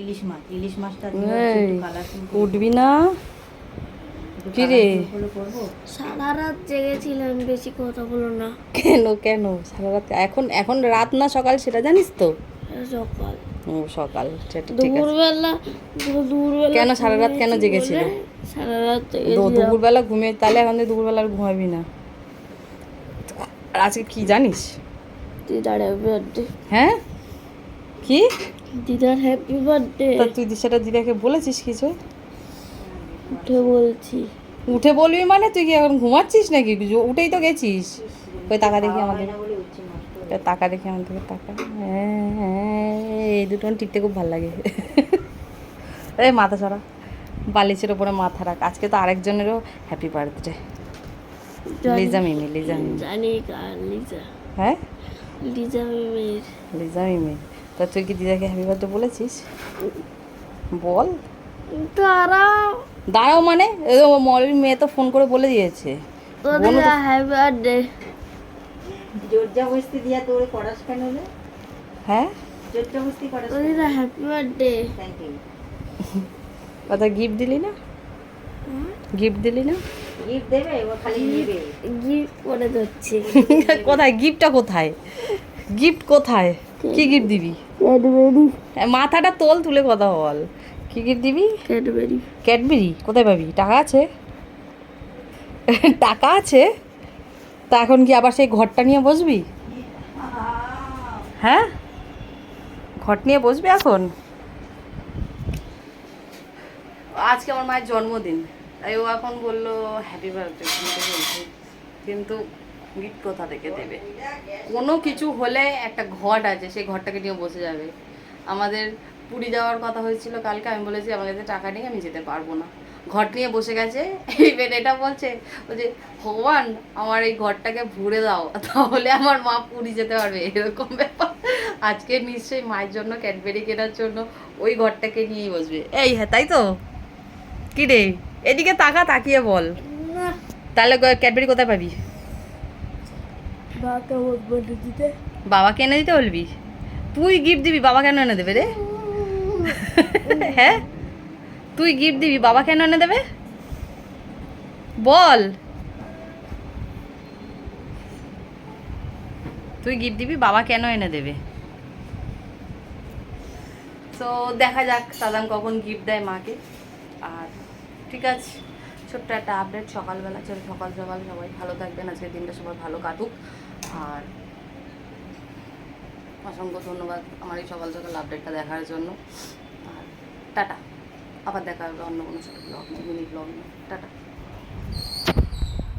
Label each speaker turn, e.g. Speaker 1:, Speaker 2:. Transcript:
Speaker 1: ইলিশ মাছটা
Speaker 2: উঠবি না কি রে?
Speaker 3: সারা রাত জেগেছিলাম, বেশি কথা বলো না।
Speaker 2: কেন কেন সারা রাত? এখন এখন রাত না সকাল সেটা জানিস তো?
Speaker 3: সকাল,
Speaker 2: ও সকাল, সেটা ঠিক আছে।
Speaker 3: দুপুরবেলা, দুপুরবেলা
Speaker 2: কেন সারা রাত কেন জেগেছিল?
Speaker 3: সারা রাত জেগেছিলাম।
Speaker 2: দুপুরবেলা ঘুমিয়ে, তাহলে এখন তুই দুপুরবেলা আর ঘুমাবি না। আর আজকে কি জানিস?
Speaker 3: দিদার হ্যাপি বার্থডে।
Speaker 2: হ্যাঁ কি?
Speaker 3: দিদার হ্যাপি বার্থডে।
Speaker 2: তা তুই সেটা দিদাকে বলেছিস কিছু?
Speaker 3: উঠে বলছি।
Speaker 2: উঠে বলবি মানে তুই কি এখন ঘুমাচ্ছিস নাকি? উঠেই তো গেছিস। ওই টাকা দেখি আমাদের, টাকা দেখি আমাদের টাকা। হ্যাঁ হ্যাঁ, এই দুটো টিপতে খুব ভালো লাগে। এই মাথা ছড়া, বালিশের ওপরে মাথা রাখ। আজকে তো আরেকজনেরও হ্যাপি বার্থডে, লিজা মিমি। লিজা মিমি,
Speaker 3: জানি কার? লিজা।
Speaker 2: হ্যাঁ
Speaker 3: লিজা মিমির।
Speaker 2: লিজা মিমি। তা তুই কি দিদাকে হ্যাপি বার্থডে বলেছিস? বল।
Speaker 3: দাঁড়াও,
Speaker 2: দাঁড়াও মানে মলের মেয়ে তো ফোন করে বলে দিয়েছে।
Speaker 3: তো দিদা হ্যাপি বার্থডে।
Speaker 1: জোর জবরদস্তি দিয়া তোরে করাস কেন রে?
Speaker 2: হ্যাঁ
Speaker 1: জোর জবরদস্তি করাস
Speaker 3: তো দিদা হ্যাপি বার্থডে।
Speaker 1: Thank you.
Speaker 2: কথা গিফট দিলি না? গিফট দিলি না?
Speaker 1: গিফট দেবে, ও খালি নেবে।
Speaker 3: গিফট করে দিচ্ছি।
Speaker 2: কোথায় গিফটটা? কোথায় গিফট? কোথায় কি গিফট দিবি?
Speaker 3: ক্যাডবেরি।
Speaker 2: মাথাটা তোল, তুলে কথা বল। কি গিফট দিবি?
Speaker 3: ক্যাডবেরি।
Speaker 2: ক্যাডবেরি কোথায় পাবি? টাকা আছে? টাকা আছে? তা এখন কি আবার সেই ঘরটা নিয়ে বসবি? হ্যাঁ ঘট নিয়ে বসবি এখন? আজকে আমার মায়ের জন্মদিন, তাই ও এখন বললো হ্যাপি বার্থডে, কিন্তু গিফট কোথা থেকে দেবে? কোনো কিছু হলে একটা ঘট আছে, সেই ঘরটাকে নিয়ে বসে যাবে। আমাদের পুরী যাওয়ার কথা হয়েছিল কালকে, আমি বলেছি আমার কাছে টাকা নেই, আমি যেতে পারবো না। ঘর নিয়ে বসে গেছে। ইভেন এটা বলছে যে ভগবান আমার এই ঘরটাকে ভরে দাও, তাহলে আমার মা পুরী যেতে পারবে, এরকম ব্যাপার। আজকে নিশ্চয়ই মায়ের জন্য ক্যাডবেরি কেনার জন্য ওই ঘরটাকে নিয়েই বসবে। এই হ্যাঁ তাই তো? কি রে এদিকে তাকা, তাকিয়ে বল। তাহলে ক্যাডবেরি কোথায় পাবি?
Speaker 3: বাবাকে বলে দিতে।
Speaker 2: বাবাকে এনে দিতে বলবি? তুই গিফট দিবি, বাবা কেন এনে দেবে রে? হ্যাঁ তুই গিফট দিবি, বাবা কেন এনে দেবে? বল। তুই গিফট দিবি, বাবা কেন এনে দেবে? তো দেখা যাক সাদাম কখন গিফট দেয় মাকে। আর ঠিক আছে, ছোট্ট একটা আপডেট সকালবেলা। চলো সকাল সকাল সবাই ভালো থাকবেন, আজকের দিনটা সবাই ভালো কাটুক। আর অসংখ্য ধন্যবাদ আমার এই সকাল সকাল আপডেটটা দেখার জন্য। আর টাটা, আবার দেখা হবে অন্য কোনো ছোটো ব্লগ নিয়ে, মিনি ব্লগ নিয়ে। টাটা।